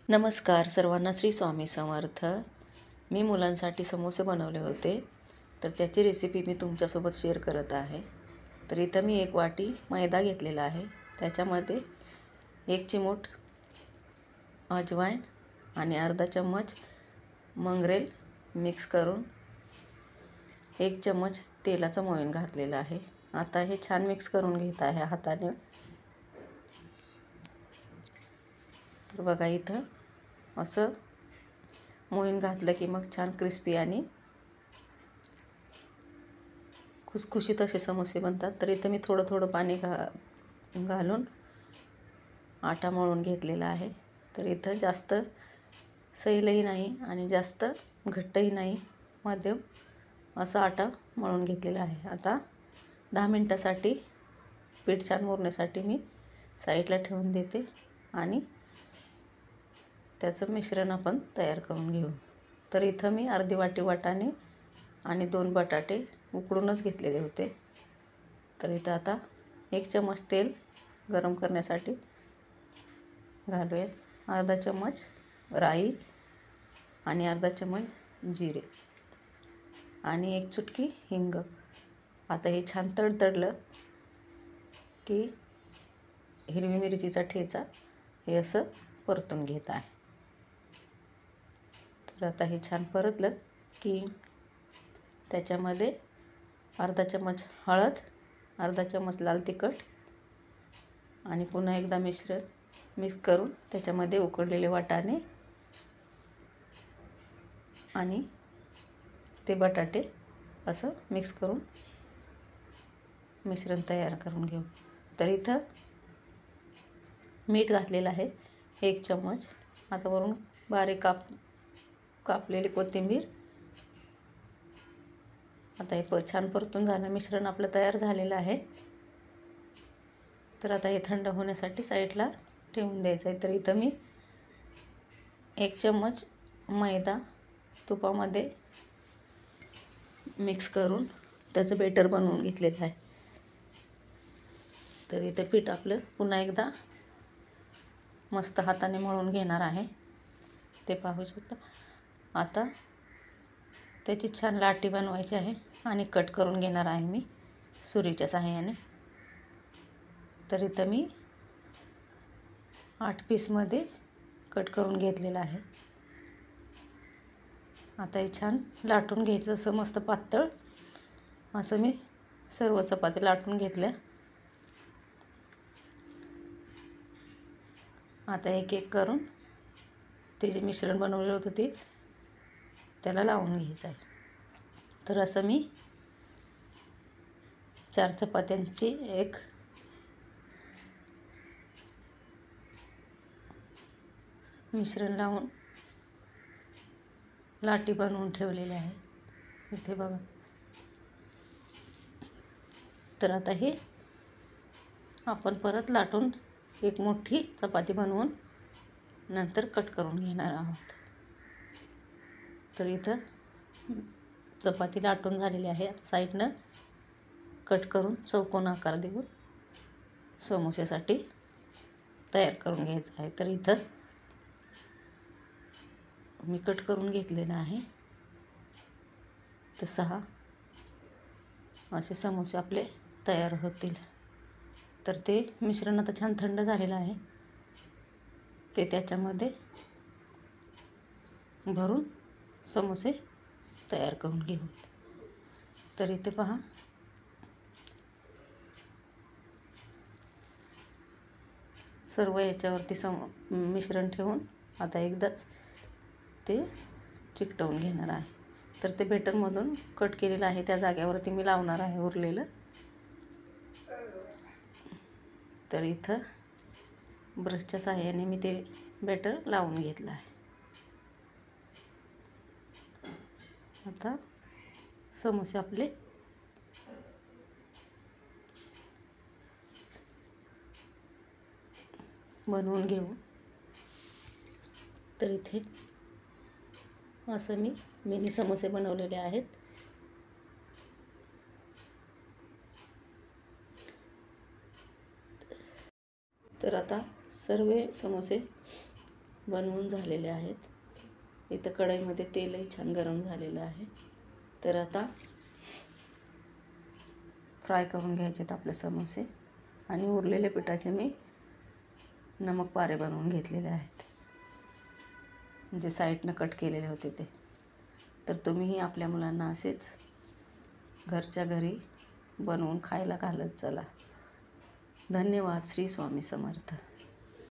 नमस्कार सर्वांना, श्री स्वामी समर्थ. मी मुलांसाठी समोसे बनवले होते, तर त्याची रेसिपी मी तुमच्यासोबत शेअर करत आहे. तर इथं मी 1 वाटी मैदा घेतलेला आहे. त्याच्यामध्ये 1 चिमूट अजवाईन आणि अर्धा चम्मच मंगरेल मिक्स करून 1 चम्मच तेलाचं मोहन घातलेलं आहे. आता हे छान मिक्स करून घेत आहे हाताने. तर बघा, इथं असं मोहीन घातलं की मग छान क्रिस्पी आणि खुसखुशीत असे समोसे बनतात. तर इथं मी थोडं थोडं पाणी घालून आटा मळून घेतलेला आहे. तर इथं जास्त सैलही नाही आणि जास्त घट्टही नाही, मध्यम असा आटा मळून घेतलेला आहे. आता 10 मिनिटासाठी पीठ छान मुरण्यासाठी मी साईडला ठेवून देते आणि त्याचं मिश्रण आपण तयार करून घेऊ. तर इथं मी अर्धी वाटी वाटाणे आणि 2 बटाटे उकडूनच घेतलेले होते. तर इथं आता 1 चम्मच तेल गरम करण्यासाठी घालूया. अर्धा चम्मच राई आणि अर्धा चम्मच जिरे आणि 1 चुटकी हिंग. आता हे छान तडतडलं की हिरवी मिरचीचा ठेचा हे असं परतून घेत आहे. तर आता हे छान परतलं की त्याच्यामध्ये अर्धा चम्मच हळद, अर्धा चम्मच लाल तिखट आणि पुन्हा एकदा मिश्रण मिक्स करून त्याच्यामध्ये उकडलेले वाटाणे आणि ते बटाटे असं मिक्स करून मिश्रण तयार करून घेऊ. तर इथं मीठ घातलेलं आहे 1 चम्मच. आता वरून बारीक कापलेली कोथिंबीर. आता हे छान परतून झालं. मिश्रण आपलं तयार झालेलं आहे. तर आता हे थंड होण्यासाठी साईडला ठेवून द्यायचं आहे. तर इथं मी 1 चम्मच मैदा तुपामध्ये मिक्स करून त्याचं बेटर बनवून घेतलेलं आहे. तर इथं पीठ आपलं पुन्हा एकदा मस्त हाताने मळून घेणार आहे, ते पाहू शकता. आता त्याची छान लाटी बनवायची आहे आणि कट करून घेणार आहे मी सुरीच्या सहाय्याने. तर इथं मी 8 पीसमध्ये कट करून घेतलेलं आहे. आता हे छान लाटून घ्यायचं, असं मस्त पातळ असं मी सर्व चपाती लाटून घेतल्या. आता एक एक करून ते जे मिश्रण बनवलेलं होतं ते त्याला लावून घ्यायचं आहे. तर असं मी 4 चपात्यांची एक मिश्रण लावून लाटी बनवून ठेवलेली आहे इथे बघा. तर आता हे आपण परत लाटून एक मोठी चपाती बनवून नंतर कट करून घेणार आहोत. तर इथं चपाती लाटून झालेली आहे. आता साईडनं कट करून चौकोन आकार देऊन समोसेसाठी तयार करून घ्यायचं आहे. तर इथं मी कट करून घेतलेलं आहे. तर 6 असे समोसे आपले तयार होतील. तर ते मिश्रण आता छान थंड झालेलं आहे, ते त्याच्यामध्ये भरून समोसे तयार करून घेऊ. तर इथे पहा, सर्व याच्यावरती मिश्रण ठेवून आता एकदाच ते चिकटवून घेणार आहे. तर ते बेटरमधून कट केलेलं आहे त्या जागेवरती मी लावणार आहे उरलेलं. तर इथं ब्रशच्या सहाय्याने मी ते बेटर लावून घेतलं आहे. आता समोसे आपले बनवून घेऊ. तर इथे असं मी मिनी समोसे बनवलेले आहेत. तर आता सर्व समोसे बनवून झालेले आहेत। इथं कढईमध्ये तेलही छान गरम झालेलं आहे। तर आता फ्राय करून घ्यायचे आहेत आपले समोसे आणि उरलेल्या पिठाचे मी नमक पारे बनवून घेतलेले आहेत, जे साईडनं कट केलेले होते ते। तर तुम्हीही आपल्या मुलांना असेच घरच्या घरी बनवून खायला घालत चला। धन्यवाद। श्री स्वामी समर्थ।